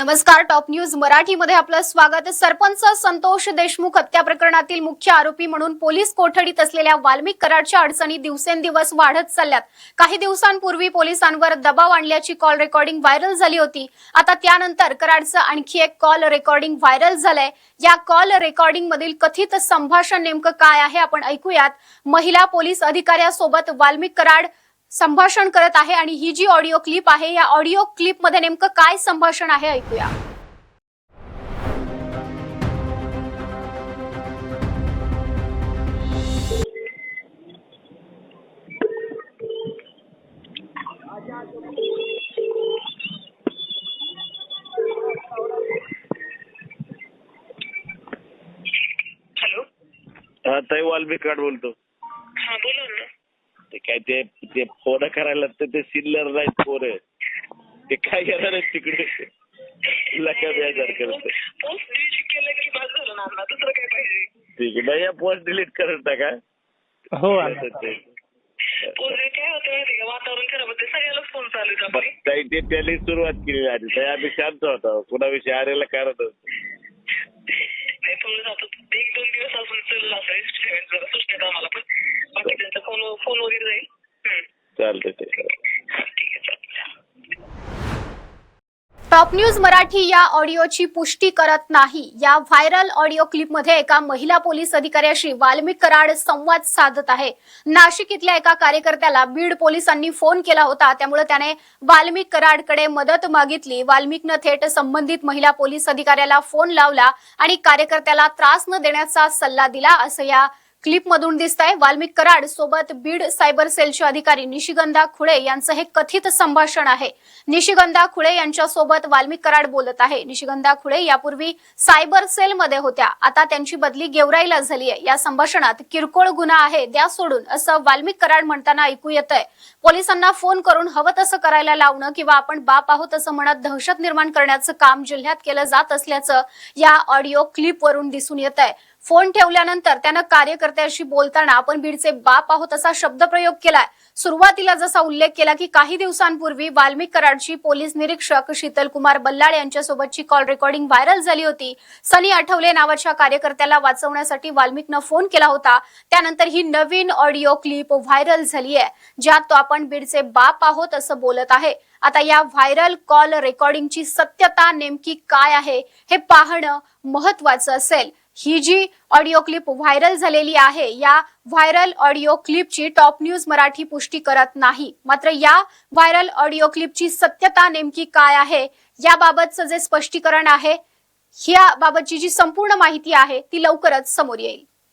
नमस्कार. Top news मराठीमध्ये आपलं स्वागत. सरपंच संतोष देशमुख हत्या प्रकरणातील मुख्य आरोपी म्हणून पोलीस कोठडीत असलेल्या वाल्मिक कराडच्या अडचणी दिवसेंदिवस वाढत चालल्यात. काही दिवसांपूर्वी पोलिसांवर दबाव आणल्याची कॉल रेकॉर्डिंग व्हायरल झाली होती. आता त्यानंतर कराडचं आणखी एक कॉल रेकॉर्डिंग व्हायरल झालंय. या कॉल रेकॉर्डिंग मधील कथित संभाषण नेमकं काय आहे आपण ऐकूयात. महिला पोलीस अधिकाऱ्यासोबत वाल्मिक कराड संभाषण करत आहे आणि ही जी ऑडिओ क्लिप आहे या ऑडिओ क्लिप मध्ये नेमकं काय संभाषण आहे ऐकूया. हॅलो. ताई वाल्मिक कराड बोलतो. हा बोला ना. ते काय ते फोन करायला ते सिल्लर नाही पोर ते काय येणार आहे तिकडे लका बेजार करते. पोस्ट डिलीट केलं की बस झालं ना. दुसरं काय पाहिजे. ठीक आहे भैया पोस्ट डिलीट करून टाका. हो पोस्ट काय होतं माहिती का, वातावरण खराब होते सगळ्यालाच फोन चालू आहे. ताई ते त्याला सुरुवात केली आधी ताई आम्ही शांत होतो कुणाविषयी आरेला करत होतो. नाही फोन जातो 1-2 दिवस अजून चालला असेल जरा सुचण्यात आम्हाला पण बाकी त्यांचा फोन वगैरे जाईल. चालतंय ते ठीक आहे चालेल. टॉप न्यूज मराठी या ऑडिओची पुष्टी करत नाही. या व्हायरल ऑडिओ क्लिपमध्ये एका महिला पोलीस अधिकाऱ्याशी वाल्मिक कराड संवाद साधत आहे. नाशिक इथल्या एका कार्यकर्त्याला बीड पोलिसांनी फोन केला होता, त्यामुळे त्याने वाल्मिक कराडकडे मदत मागितली. वाल्मिकनं थेट संबंधित महिला पोलीस अधिकाऱ्याला फोन लावला आणि कार्यकर्त्याला त्रास न देण्याचा सल्ला दिला असं या क्लिप मधून दिसतंय. वाल्मिक कराड सोबत बीड सायबर सेलचे अधिकारी निशिगंधा खुळे यांचं हे कथित संभाषण आहे. निशिगंधा खुळे यांच्या सोबत वाल्मिक कराड बोलत आहे. निशिगंधा खुळे यापूर्वी सायबर सेल मध्ये होत्या, आता त्यांची बदली गेवराईला झाली आहे. या संभाषणात किरकोळ गुन्हा आहे द्या सोडून असं वाल्मिक कराड म्हणताना ऐकू येतंय. पोलिसांना फोन करून हवं तसं करायला लावणं किंवा आपण बाप आहोत असं म्हणत दहशत निर्माण करण्याचं काम जिल्ह्यात केलं जात असल्याचं या ऑडिओ क्लिप वरून दिसून येतंय. फोन ठेवल्यानंतर त्यानं कार्यकर्त्याशी बोलताना आपण बीडचे बाप आहोत असा शब्दप्रयोग केलाय. सुरुवातीला जसा उल्लेख केला की काही दिवसांपूर्वी वाल्मिक कराडची पोलीस निरीक्षक शीतल कुमार बल्लाळ यांच्यासोबतची कॉल रेकॉर्डिंग व्हायरल झाली होती. सनी आठवले नावाच्या कार्यकर्त्याला वाचवण्यासाठी वाल्मिकनं फोन केला होता. त्यानंतर ही नवीन ऑडिओ क्लिप व्हायरल झाली आहे, ज्यात तो आपण बीडचे बाप आहोत असं बोलत आहे. आता या व्हायरल कॉल रेकॉर्डिंगची सत्यता नेमकी काय आहे हे पाहणं महत्वाचं असेल. ही जी ऑडिओ क्लिप व्हायरल झालेली आहे या व्हायरल ऑडिओ क्लिपची टॉप न्यूज मराठी पुष्टी करत नाही. मात्र या व्हायरल ऑडिओ क्लिपची सत्यता नेमकी काय आहे याबाबतचं जे स्पष्टीकरण आहे, या बाबतची जी संपूर्ण माहिती आहे ती लवकरच समोर येईल.